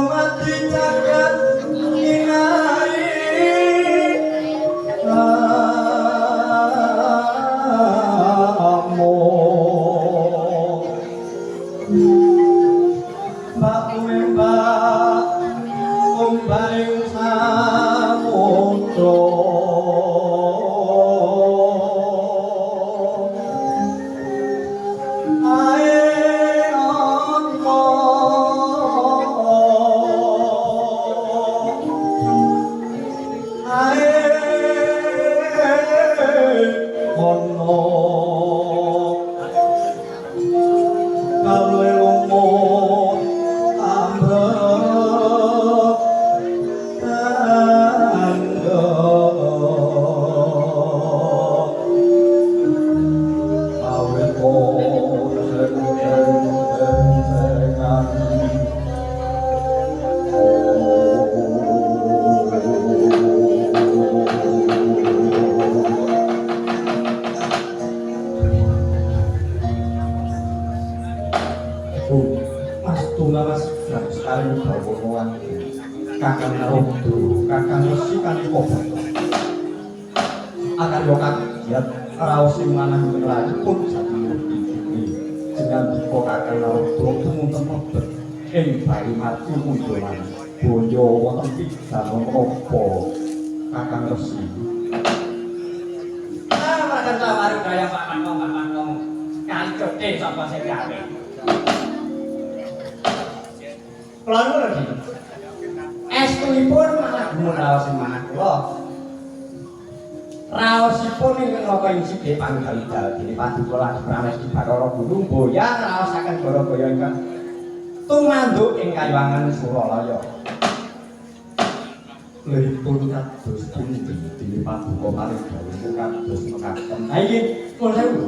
mati jagat inai amo mbak mbak ombaing samudra kakang Narada, kakang Resi kanthi kobar. Akan yo kagiat raos sing manah nglajipun saking jenengan dika kakang Narada tumunten mlebet ing bali mati mundulan. Boyo wonten pidang menapa kakang Resi. Makan sawari gaya Pak Manong kancote sapa sing gawe. Kula nuwun estulipun malah gumun raos sing manah kula. Raosipun ingkang napa ing sidhe panggalidal dene Paduka lan Prames di Bathara Guru boyang raosaken gara-gara ingkang tumanduk ing kayuwangan Suralaya. Liripun kados pundi dene Paduka maring dawuh kados mekaten. Ha iki pun sewu.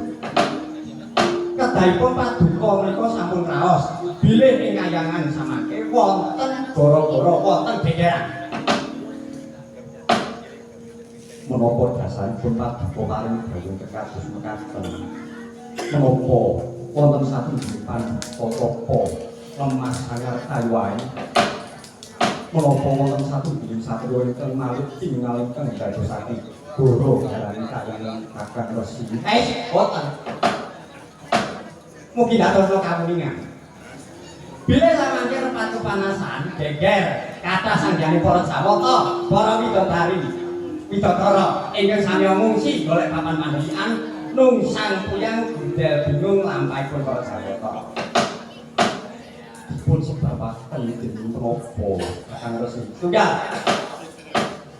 Kedahipun Paduka menika sampun raos bilih ing kayangan samangke wonten gara-gara wonten gegeran. Menapa dasaripun Paduka maring dawuh kados mekaten? Menapa wonten satunggiling tapa lemah sangar kayu wae? Menapa wonten satunggiling satriya ingkang malih tingal ingkang dadosaken goro garani kayangan kakang Resi? Boten. Mugi dados kamuningan. Bilih samangke repatu panasan geger kathah sanjane para Jawata, para widodari, widodara ingkang sami ngungsi golek papan mandhekan nungsang puyang budal bingung lampahipun para Jawata. Dipun sebabaken dening menapa kakang Resi? Tunggal.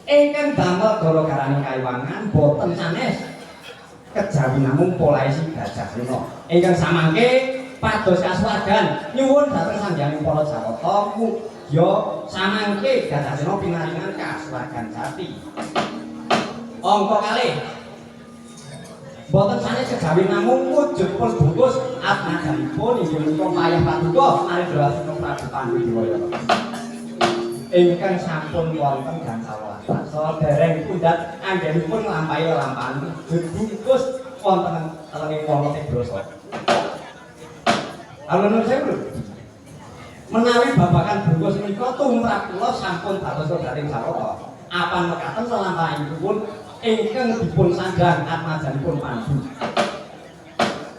Ingkang damel gara-garane kayuwangan boten sanes kejawi namung polaisi Gajah Sena. Ingkang samangke pados kasuwargan nyuwun dhateng sangganing para Jawata mugya samangke Gajah Sena pinaringan kasuwargan jati. Angka kalih boten sanes kejawi namung wujud pun bungkus atnajanipun inggih menika payah Paduka maring Drasena Prabu Pandhawa. Ingkang sampun wonten gangsal wasa dereng pundhat anggenipun nglampahi lampahan bungkus wonten telenging wonten Drasa. Alun sewu. Menawi babagan bungkus menika tumrap kula sampun dados daring Jawata. Apan mekaten selampahipun ingkang dipun sandhang atmajanipun Pandhu.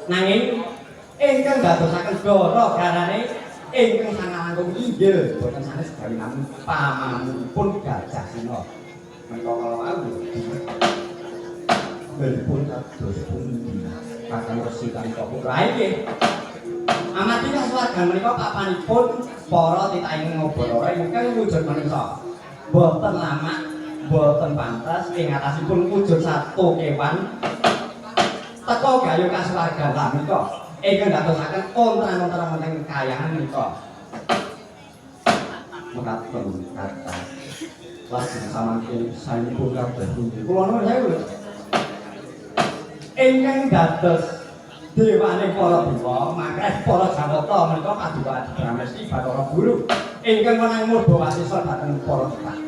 Nanging ingkang dadosaken gara-garane ingkang sangalangkung inggil boten sanes gawe namung pamanipun Gajah Sena. Menika kala wau Liripun kados pundi kakang Resi kanthi Lah iki amati kasuwargan menika papanipun para titahing ngobara ingkang wujud manungsa. Boten lama, boten pantes ing atasipun wujud satu kewan teka gayo kasuwargan lah menika ingkang dadosaken ontran-ontran wonten kayangan menika. mekaten kata lajeng samangke sampun kabeh pundi kula nuwun sewu ingkang dados dewane para dewa makreh para Jawata menika Paduka Prames di Bathara Guru ingkang menang murba wasisa dhateng para titah.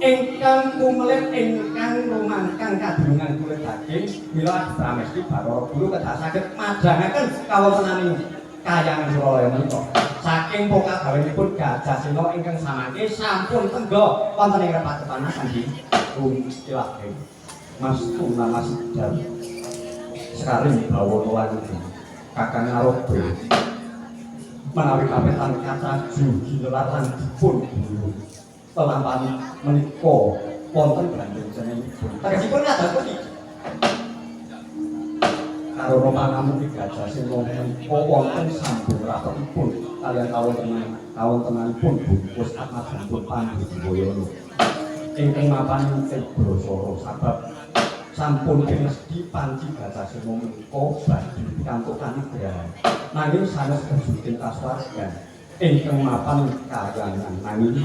Ingkang kumelit ingkang rumangkang kadunungan kulit daging mila Pramesti Bathara Guru kedah saged madangaken kawontenaning kayangan Suralaya menika. saking pokagawenipun Gajah Sena ingkang samangke sampun tenggo wonten ing Pacepanas Andi. Istilah Mas Tuna Mas Dam. Sekali bawono lan Kakang Narodo. Menawi kapetan kata jugi lan dipun guru. Telampani menika wonten Bandung jenengipun. Tegesipun ngaten pundi? Karo panamu Gajah Sena menika wonten sambung ratosipun kaliyan kawontenanipun bungkus Ahmad Sampun Pandhudibaya. Ingkang mapan ing Brasara sabab sampun pinesti panci Gajah Sena menika badhe pikantuk kanigrahan. Nanging sanes kejuting kasuwargan ingkang mapan kayangan nanging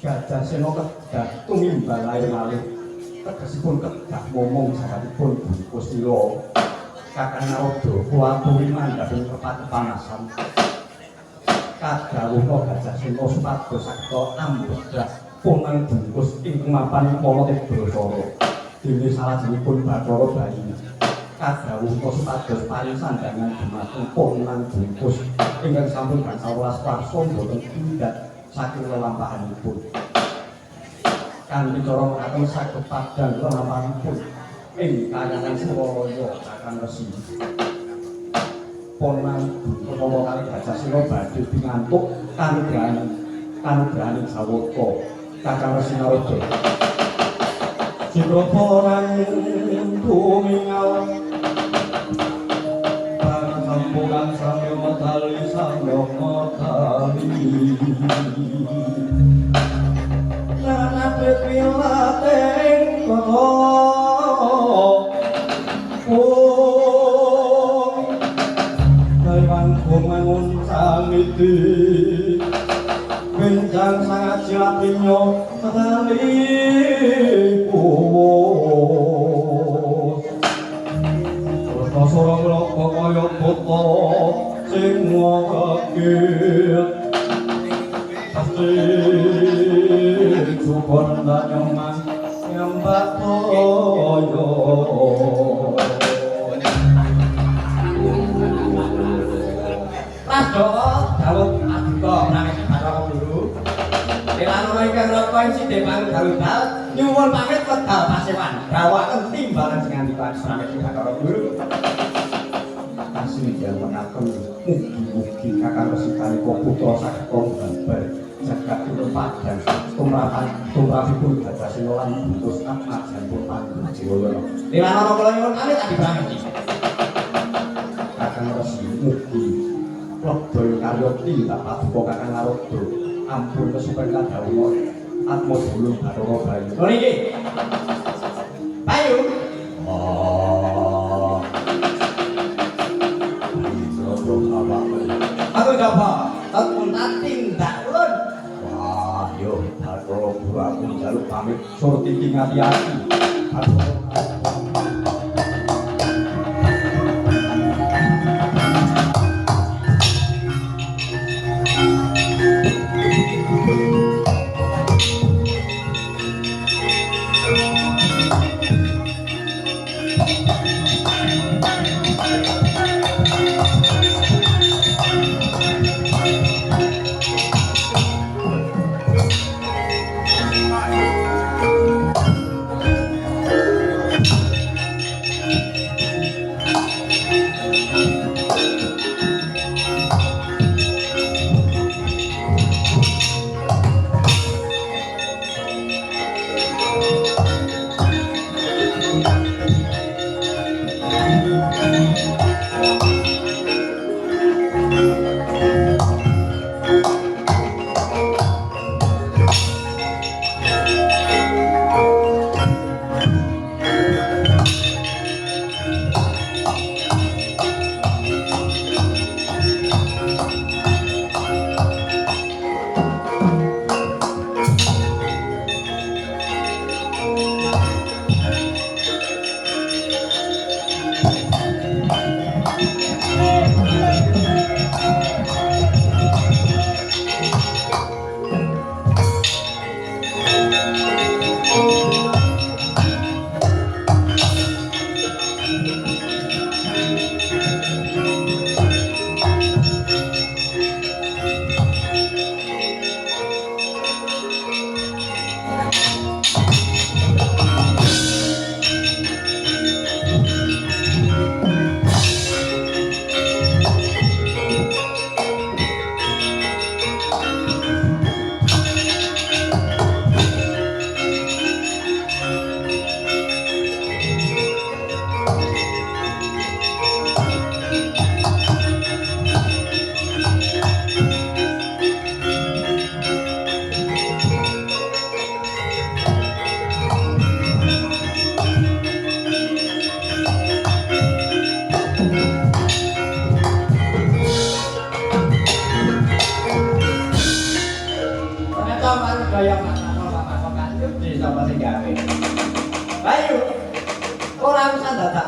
Gajah Sena kedah tumimbal lair-lair tegesipun kedah momong sabatipun bungkus sila Kakang Narodo kuwaturi mandhaping kepanasan kadhawuha Gajah Sena supados saged ambedhah punang bungkus ingkang mapan kala Brasara dene salajengipun Bathara Bayi kadhawuha supados paring sandangan dumateng punang bungkus ingkang sampun gangsal welas warsa boten tindak saking lelampahanipun kanthi cara mekaten saged padhang lelampahanipun ing kayangan Suralaya Kakang Resi punang utawa kali Gajah Sena badhe pingantuk kanugrahan Jawata Kakang Resi Narodo. Ciproporang tumingal pangampungan samya matali nanape pilateng kono kaiwan kumangun samiti Benjang sangat jilatinyo tali puwus Terus sorong loko kaya buta sing ngakit Pasti cukon dan nyaman nyambak toyo Rasdo Dawud Adhika Pramesti Bathara Guru Delanono ingkang raka ing sidhe panggaludal nyuwun pamit wedal pasewan rawuhaken timbalan singandika Pramesti Bathara Guru kasinggihan menaken mugi-mugi Kakang Resi Kanika putra saged babar jagat turun padhang tumrapipun Gajah Sena lan bungkus Ahmad Sampun Pandhudibaya Delanono kula nyuwun pamit Adi Pramesti Kakang Resi mugi Lebay karya tindak paduka Kakang Narodo ampun kesupen kadhawuha atma dulur Bathara Bayi. Lho niki. Bayu. Oh. Bayu apa? Aku jaba, takun tindak ulun. Wah, yo Bathara Guru aku njaluk pamit surti ngati-ati.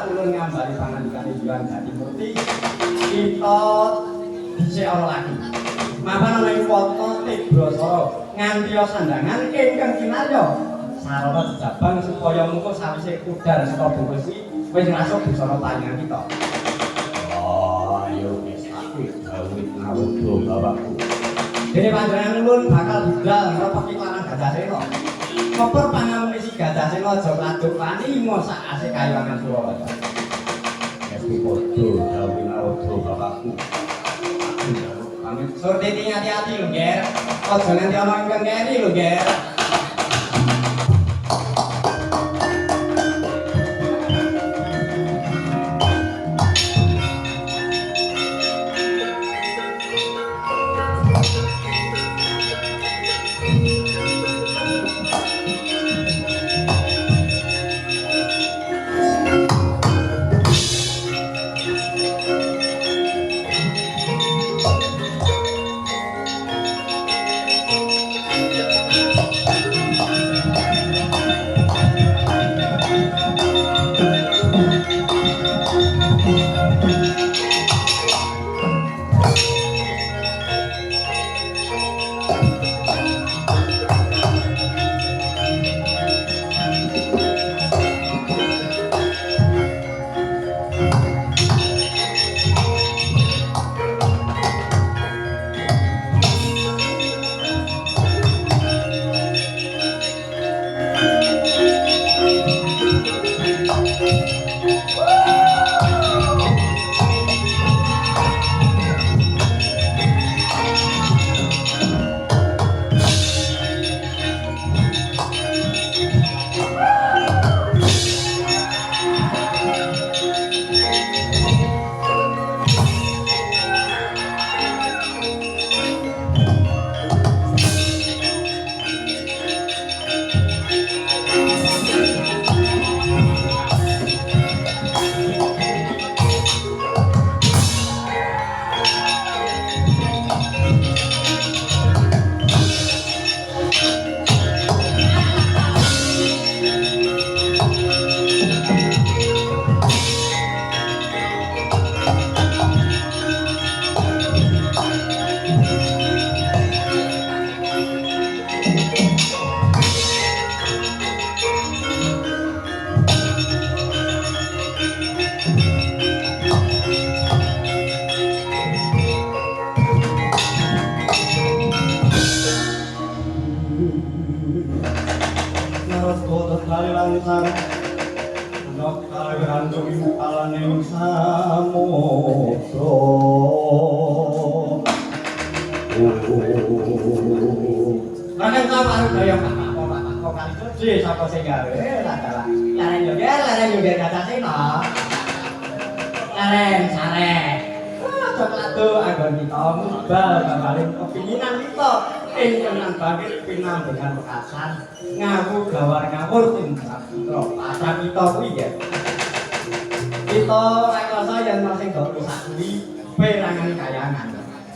ulun ngambari pangandikane Hyang Jatimurti kita dhisik ana lagi mapan ana ing wata Tebrasara ngantiya sandangan ingkang kinarya sarana jejabang supaya mengko sawise udar saka bungkus iki wis ngrasuk busana panjenengan kita. Oh, ayo wis aku dawuh ngawudo bapakku. Dene panjenengan ulun bakal budal ngropeki lanang Gajah Sena. Koper pangamun isi Gajah Sena aja laduk wani mosak asik kayangan Surabaya. Wis padha dawuh ngawudo bapakku. Pamit surti hati-hati lho, Ger. Aja nganti ana ingkang ngeri lho, Ger.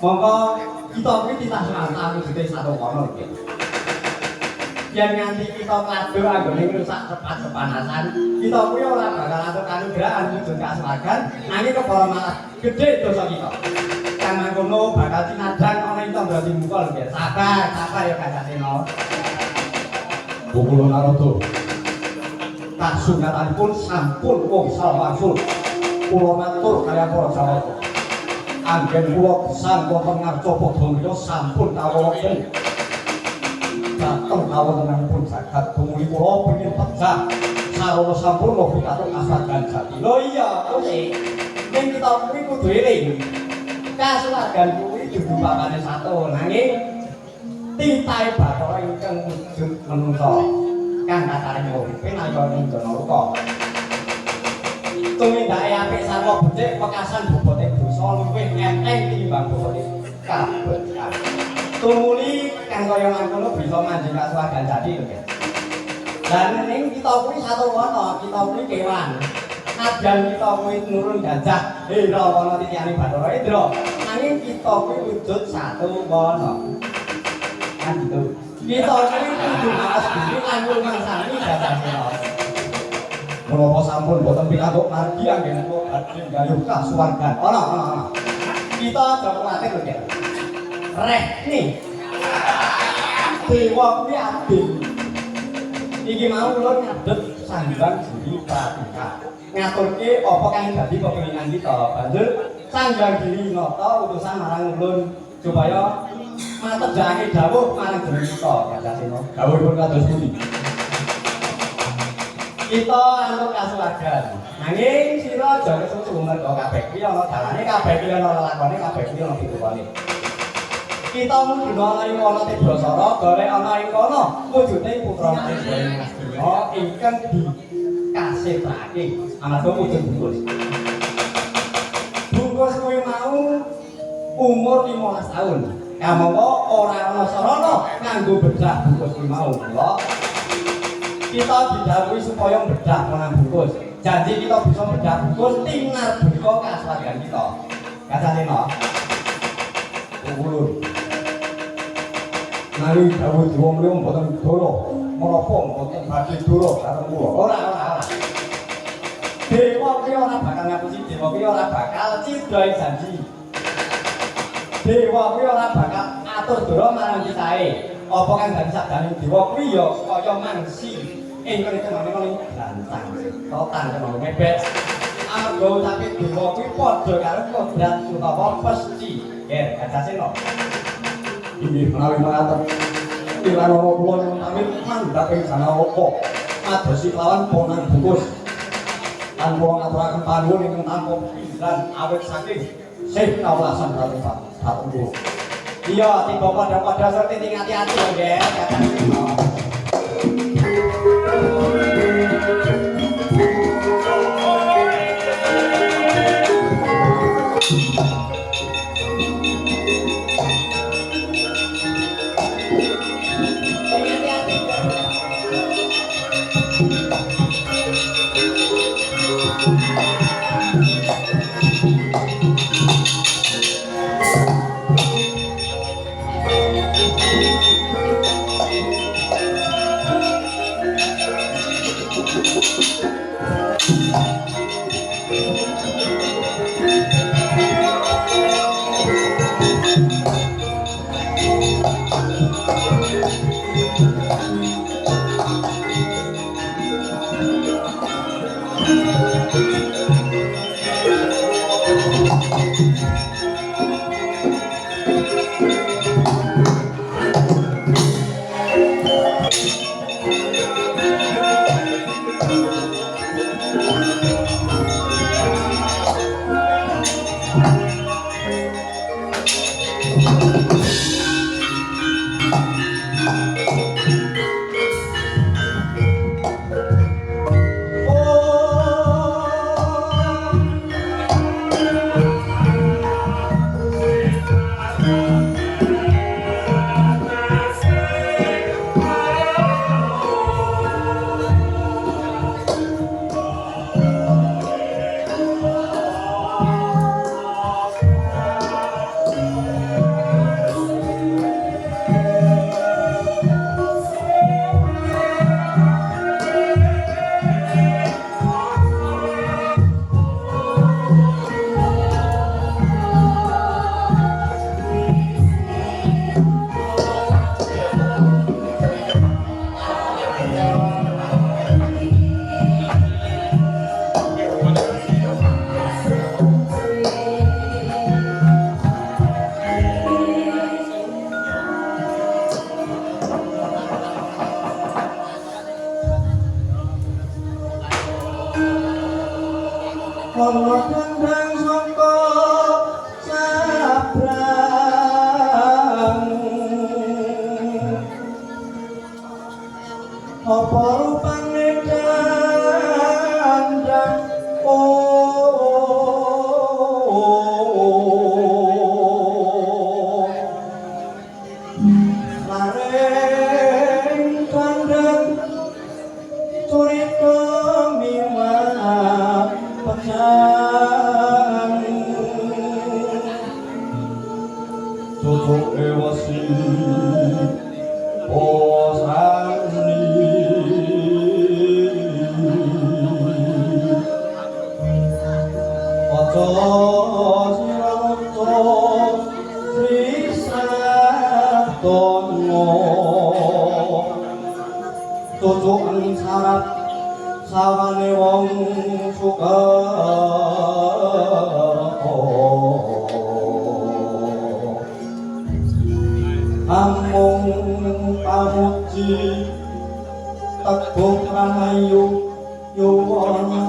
Monggo kita kuwi ditasnah awujudé satu kono iki. Yen nganti kita kladho anggone ngrusak cepat kepanasan, kita kuwi ora bakal atur kanugrahan wujud kaswargan, nanging kebara malah gedhe dosa kita. Kang mangkono bakal tinadang ana ing tangga dimukul ya. Sabar ya Gajah Sena. Bukula Narada. Kasungatanipun sampun wangsul wangsul. Kula matur kaliyan para Jawata. Anggen kula gesang wonten ngarca Padamrya sampun kawonten. Dateng kawontenanipun jagat tumuli kula pengin pejah sarana sampurna pitatuk kaswargan jati. Lho iya, oke. Yen kita kuwi kudu eling. Kaswargan kuwi dudu papane satu nanging titahe Bathara ingkang wujud manungsa kang kathahing uripe nalika ing Janaluka. Tumindake apik sarwa becik pekasan bobote dosa luwih enteng tinimbang bobote kabejan. Tumuli kang kaya mangkono bisa manjing kaswargan jati lho, Guys. Lan ning kita kuwi satu wana, kita kuwi kewan. Nadyan kita kuwi nurun gajah, Hera wana titiyane Bathara Indra. Nanging kita kuwi wujud satu wana. Kan gitu. Kita kuwi kudu ngaos diri lan ngrumangsani Gajah Sena. menapa sampun boten pikantuk margi anggen kula badhe gayuh kasuwargan. Ana. Kita aja kuwatir lho, Ger. Reh nih. Dewa kuwi adil. Iki mau kula ngadeg sanggang Giri Pratika. Ngaturke apa kang dadi kepinginan kita. Banjur sanggang Giri nata utusan marang ulun supaya matedhake dawuh marang jeneng kita, Gajasena. Dawuhipun kados pundi? Kita anut kasuwargan. Nanging sira aja kesusu mergo kabeh kuwi ana dalane, kabeh kuwi ana lelakone, kabeh kuwi ana pitukane. Kita mung ana ing ana Tebrasara, golek ana ing kono wujude putra Manik Astina ingkang dikasitrake amarga wujud bungkus. Bungkus kuwi mau umur 15 tahun. Kamangka ora ana sarana nganggo bedah bungkus kuwi mau. Kita didhawuhi supaya bedah menang bungkus. Janji kita bisa bedah bungkus tinar berko kasuwargan kita. Gajasena. Ulun. Nanging dawuh dewa mriyo mboten doro. Menapa mboten badhe doro karo kula. Ora. Dewa kuwi ora bakal ngapusi, dewa kuwi ora bakal cidhoi janji. Dewa kuwi ora bakal atur doro marang kitae. Apa kang dadi sakjane dewa kuwi ya kaya mangsi. Ingkang itu namanya gantang, total kan mepet. Amarga ucape dewa kuwi padha karo kodrat utawa pesti. Ger, Gajasena. Inggih menawi mekaten. Kirana kula nyuwun pamit mandhap ing sana apa. Madosi lawan ponang bungkus. Lan kula ngaturaken panuwun ingkang tanpa pisan awit saking sih kawelasan dhateng kula. Iya, tiba pada seperti hati-hati lho, Ger, Gajasena. Oh, Sani. Tujuan syarat sawane wong suka amung pamuji teguh rahayu yuwana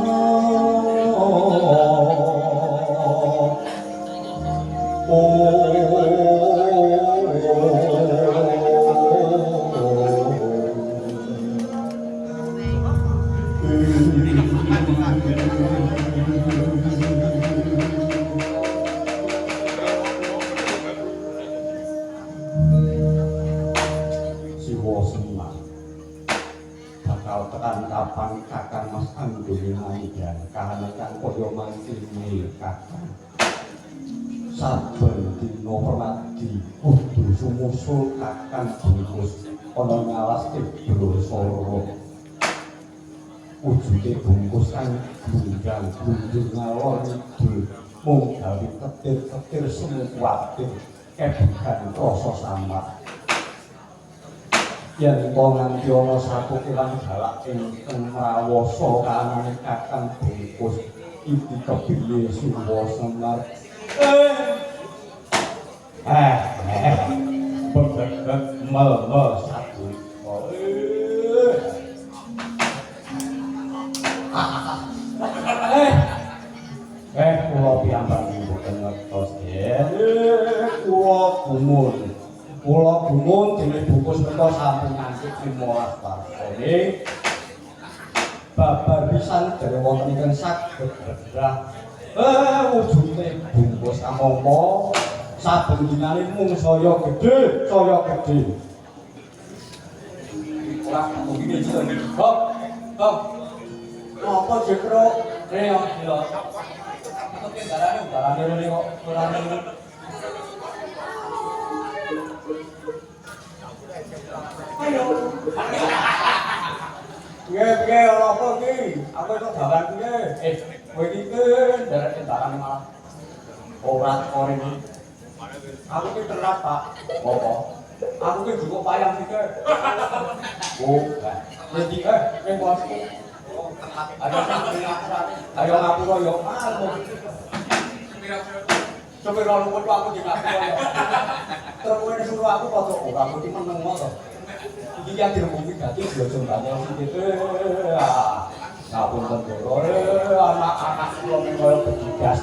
bakal tekan kapan kakang Mas Anggone manggan kahanan kaya mangkene kakang saben dina permadi kudu sumusul kakang bungkus ana ngalaske brosoro wujude bungkus kang gundang gundur ngalor ngidul mung gawe ketir-ketir semu kuwatir kebukan rasa samar yen to nganti ana satu kirang galak ingkang rawasa kanane kakang bungkus iki kepiye Siwa Semar beget mel-mel satu kula piyambak mboten ngertos kula gumun dene bungkus menika sampun nganti 15 wartane babar pisan dene wonten ingkang saged bergerah wujude bungkus kamangka saben dinane mung saya gedhe ora mungkin iki kok apa jekro reo lho kok darane rene kok ora ayo piye ora apa iki aku kok dalan piye kowe iki darane darane malah ora kore iki aku ki terat Pak apa aku ki juga payang iki oh jadi ning bosku ayo ngapura yo coba kalau lupa aku di ngapura terus kowe suruh aku padha ora aku ki meneng to iki ya dirembungi dadi jojombane gitu ngapunten lho anak-anak kula kaya begigas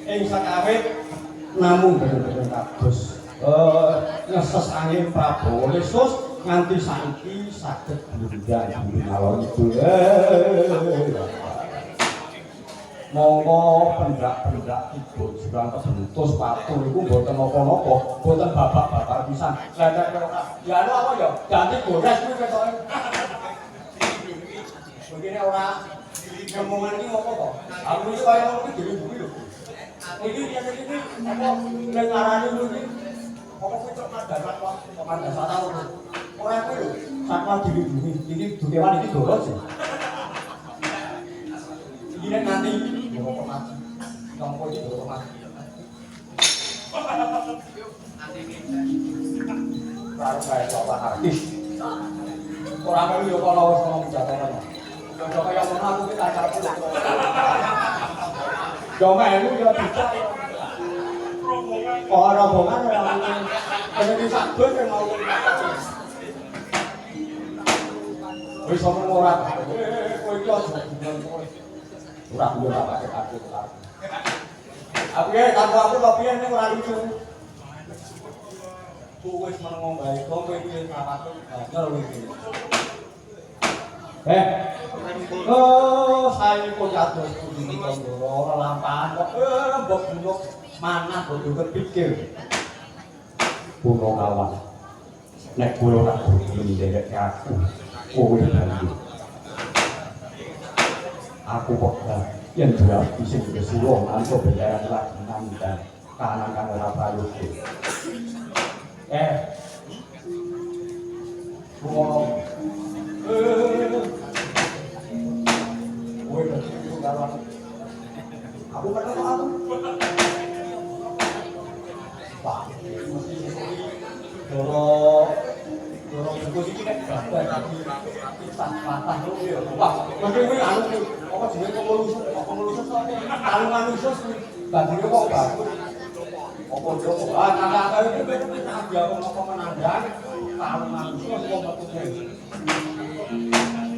ing sakawit namung bener-bener kados ngeses angin Prabowo Yesus nganti saiki saged blundang ngalor itu monggo pendak-pendak ibu jurang kebentus patu niku mboten napa-napa mboten babak-babak pisan letek ya anu apa ya ganti gores kuwi ketoke begini ora ngomongan iki apa to aku iki kaya ngono iki dilindungi lho iki apa ning arane lho iki apa kuwi cok mandasan kok mandasan tau ora kuwi lho satwa dilindungi iki dukewan iki doros iki nek nanti ngopo mati nompo iki ngopo mati karo kae coba artis ora melu yo kalau wis ngomong jatuhan yo kaya ngono aku ki acarku yo melu yo bisa ora rombongan ora ngene sakben yang mau wis omong ora kowe iki aja ora yo tak pakai takut aku ya tanpa aku kok piye ning ora lucu wis meneng bae kok kowe iki tak patut banyak lho iki saya kok jatuh di Tondoro ora lampahan kok mbok buluk manah bodo kepikir puno kawan nek kowe ora kudu nderek aku kowe bantu aku kok yen dua isih disuruh antuk bayaran lagi nang kanan kang ora prayoga gue dari tunggalan. Aku kan aku. Pak, mesti dorong buku iki nek gambar tapi patah lho ya. Wah, mesti kuwi anu apa jenenge pengurus talungan khusus bandine kok bagus. Apa yo kakak iki dia apa menandang talungan khusus kok metune.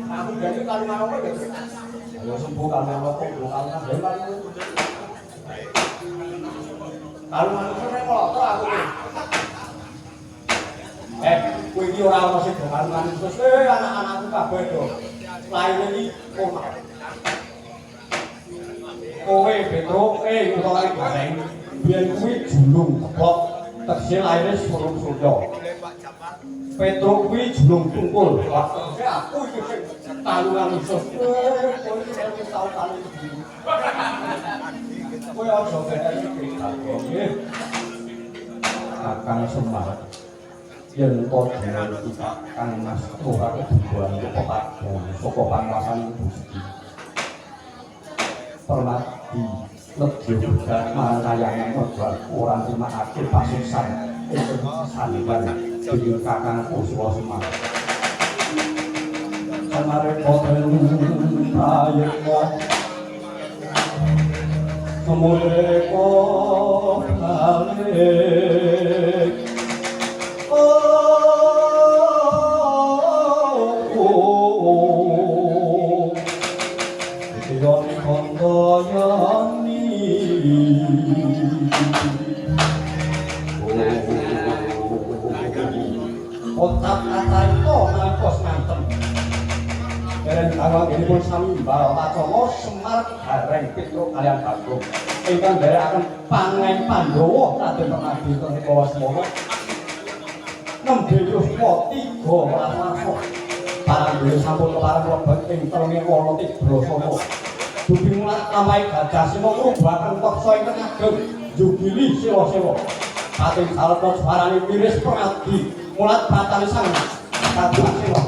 Aku jadi talungan apa ya? Ayo sembuh talungan apa talungan hebat. Talungan khusus nek kok aku kowe iki ora ono sing dongan khusus anak-anakku kabeh do. Lain iki kono. Kowe Petruk utawa lagi goreng. Biyen kuwi julung kok tegese laire suruh Surya. Petruk kuwi julung tungkul. Tegese aku iki sing talungan khusus. Kowe iki tau talung. Kowe aja bedane nggih. Kakang Semar yen kok dhewe iki Kang Mas ora kedudukan kepadan saka panguasane Gusti. Permati lebih dan marayane modal ora termakake pasusan ing saliban dening Kakang Kuswa Semar. Semare boten prayekna semule kok balik. Otak kata itu nangkos ngantem. Dereng kawang ini pun sami mbak Wacana Semar Gareng Petruk kalian Bagong. Ingkang nderekaken pangen Pandhawa Raden Permadi Kala Semana. Nembe Yuswa 3 Warsa. Parang dhewe sampun kepareng lebet ing telenge Wana Tibrasana. Dugi mulat namahe Gajah Sima ngrubahaken peksa ingkang ageng njugili sewa-sewa. Pating saleta suarane miris Permadi mulat pratane sang Gajah Sima.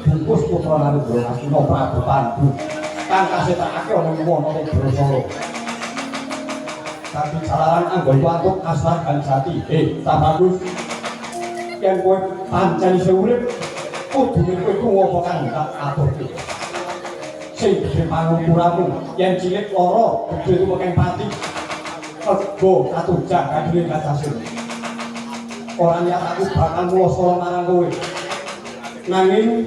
Bungkus putra Narendra Astina Prabu Pandu kang kasetakake ana Wana Tibrasana. Tapi jalaran anggon wantuk asragan jati. Tak bagus. Yen kowe pancen isih urip, kudune kowe tunggu apa kang tak aturke. Sing gedhe pangukuramu, yen cilik lara, gedhe tumekeng pati. Ego katujang kadune Gajah Sima. Ora niat aku bakal mulosala marang kowe. Nanging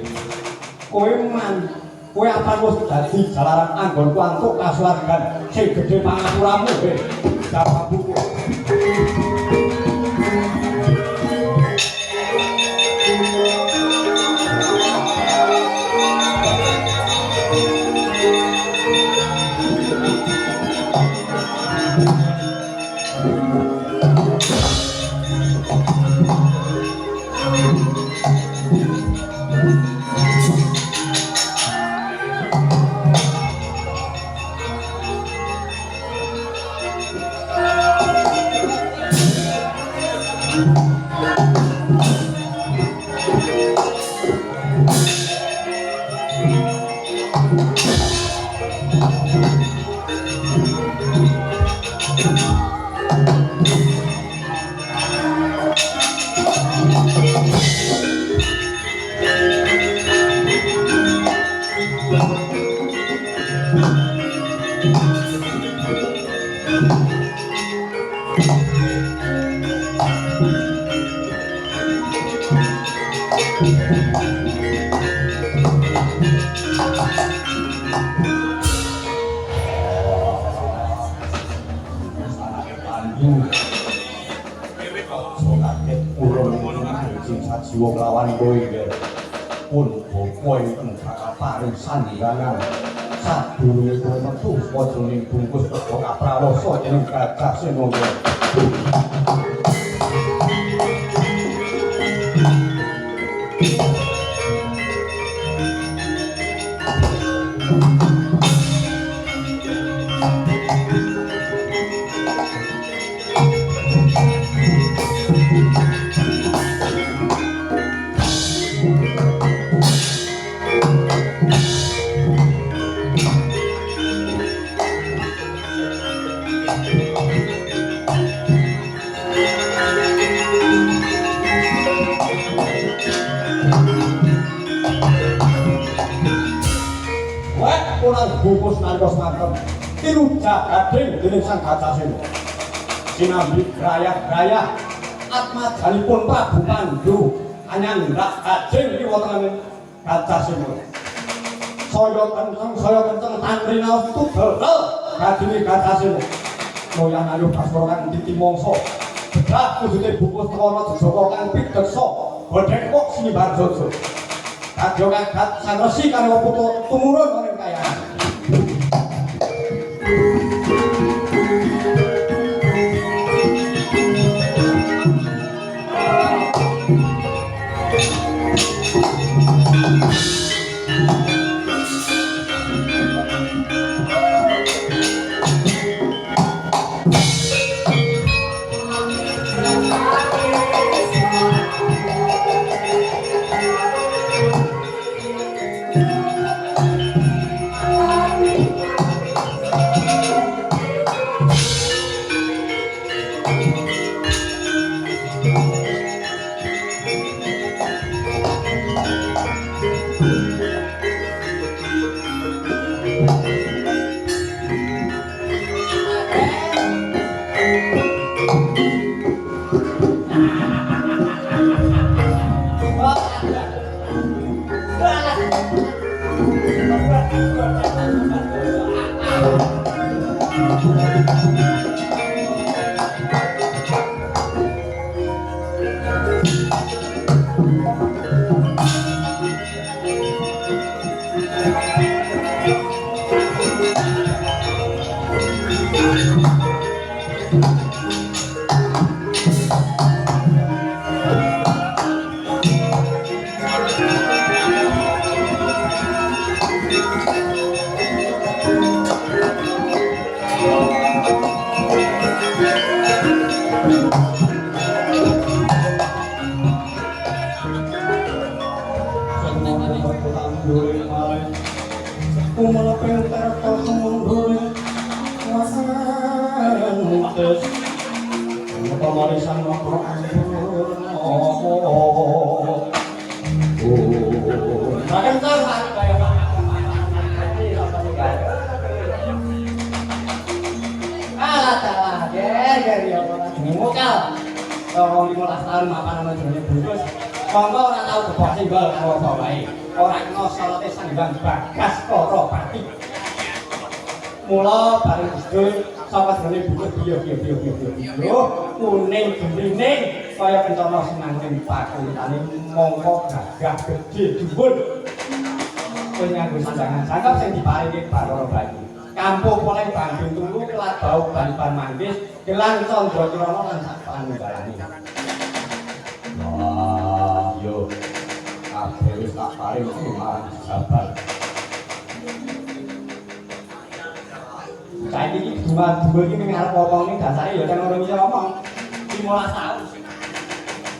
kowe apa wis dadi jalaran anggonku antuk kasuwargan sing gedhe pangapuramu jawab buku. Jiwa lawan kowe pun kowe bakal paring sandingan sadurunge kowe metu saka jroning bungkus teko kaprawoso dening Gajah Senondo. Bungkus ngantos matem tinujak gading dening Sang Gajah Sena sinambi grayah-grayah atmajanipun Prabu Pandhu anyandhak gading liwataning Gajah Sena saya kenceng tanrinaos tudel gadinge Gajah Sena loyan ayu Baskara kang titimangsa bedak wujute bungkus tekono Jejaka kang pideksa bodhek kok sinibar jojo kadya kagat sang resi karo putu tumurun ning kayaan. Mula bareng sedul saka jroning bungkus biyo kuning gemining kaya kencana senanging pakuntane mongko gagah gedhe dhuwur kowe nganggo sandangan jangkep sing diparingi Bathara Bayu kampung oleh Bandung Tunggu kelat bau ban manggis gelang Candra Kirana lan sak panunggalane wah yo kabeh wis tak paring marang sabar. Saiki iki dua iki ning ngarep wong ning dasare ya kan ora iso ngomong 15 taun.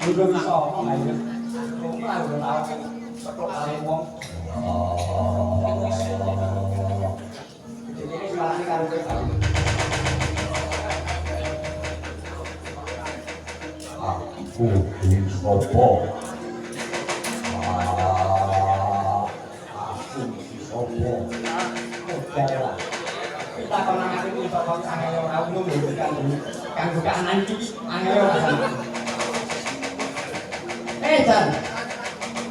Udah bisa apa nggak ya? Rumah udah tahu sekolah kali wong. Jadi ini sekarang kan kita. Aku sopo. Aku sopo. Kita kalau nanti kita kalau angin orang umum kan bukan nanti angin orang. Jan,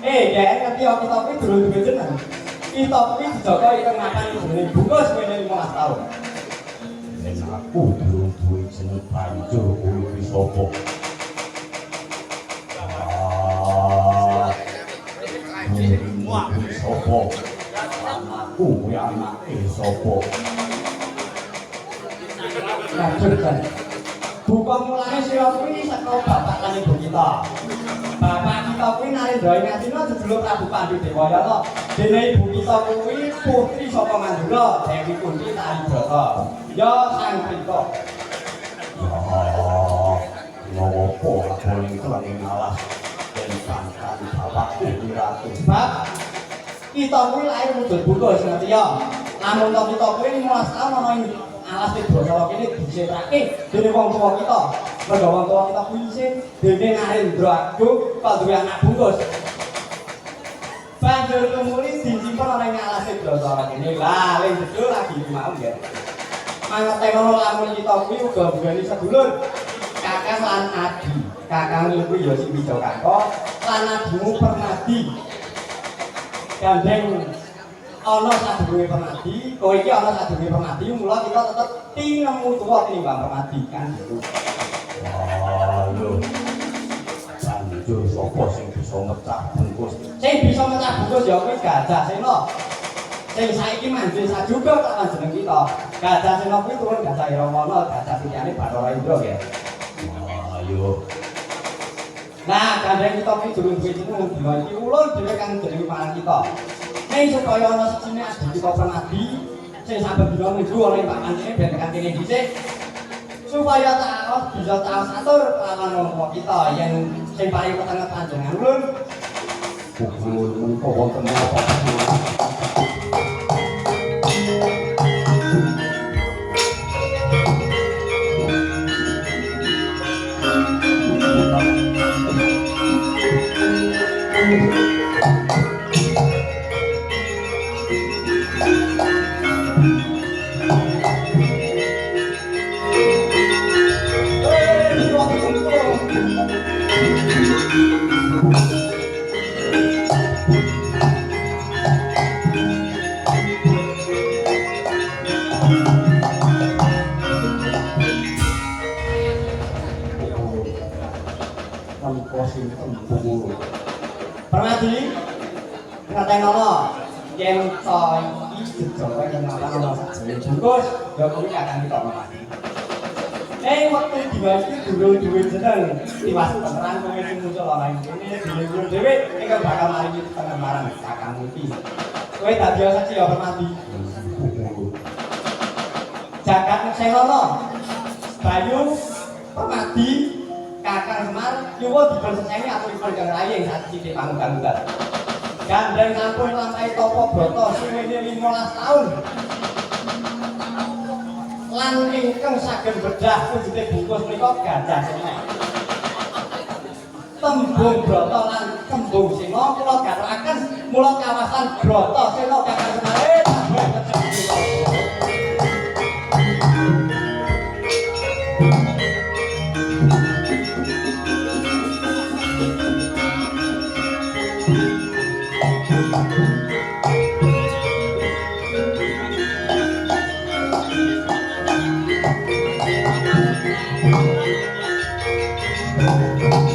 dia ngerti kita ini dulu jeneng. Kita ini dijaga itu ngapain jeneng bungkus punya 15 tahun. Dan aku dulu duwe jeneng banjur kuwi sapa. Sopo, anakku kuwi anake sopo. Lanjutkan. Buka mulanya sira kuwi saka bapak lan ibu kita. Bapak kita kuwi Narendra Ngastina jejuluk Prabu Pandhu Dewayana. Dene ibu kita kuwi putri saka Mandura, Dewi Kunti Taribrata. Ya sang Prita. Ngopo aku ning keleng alas den pangkat bapakku ratu. Sebab kita kuwi lahir mujud bungkus ngerti ya. Lamun kita kuwi 15 tahun ana ing alas di basa kene dicetrake dene wong tuwa kita. Mergo wong tuwa kita kuwi isih dene Narendra Agung kok duwe anak bungkus. Banjur tumuli disimpen ana ing alas di basa kene. Lah, ling jedul lagi mau ya. Mangate ngono lamun kita kuwi uga mbugani sedulur. Kakang lan adi. Kakang kuwi ya sing Wijakaka lan adimu Permadi. Gandeng ana sadurunge Permadi, kowe iki ana sadurunge Permadi, mula kita tetep tinemu tuwa tinimbang Permadi kan gitu. Wah, lho. Banjur sapa sing bisa mecah bungkus? Sing bisa mecah bungkus ya kuwi Gajah Sena. Sing saiki manjil sajuga kawan jeneng kita. Gajah Sena kuwi turun Gajah Irawana, Gajah Sitiane Bathara Indra ya. Wah, yo. Nah, gandeng kita kuwi durung duwe jeneng, dina iki ulun dhewe kang jenenge marang kita. Ning supaya ana sejine adi kita Permadi sing saben dina minggu ana ing pakane ben tekan kene dhisik. Supaya taos bisa taos atur lawan wong kita yen sing paling ketengah panjenengan ulun. Pukul menika wonten apa? Permadi ngatenono yen to iki Jawa yen ana sajane bungkus ya kuwi akan kita Permadi. Waktu diwasi durung duwe jeneng tiwas penerang kowe sing muncul ana ing kene dhewe dhewe engko bakal maringi pengembaraan Kakang iki. Kowe dadi saksi ya Permadi. Jagat Selono Bayu Permadi Kakang Semar nyuwun dipun seseni aturipun Kang Rayeng saksi panggung-panggung. Gandeng sampun lampahi tapa brata suwene 15 taun. Lan ingkang saged bedah wujude bungkus menika Gajah Sena. Tembung brata lan tembung Sena kula gathaken mula kawasan Brata Sena Kakang Semar. Thank you.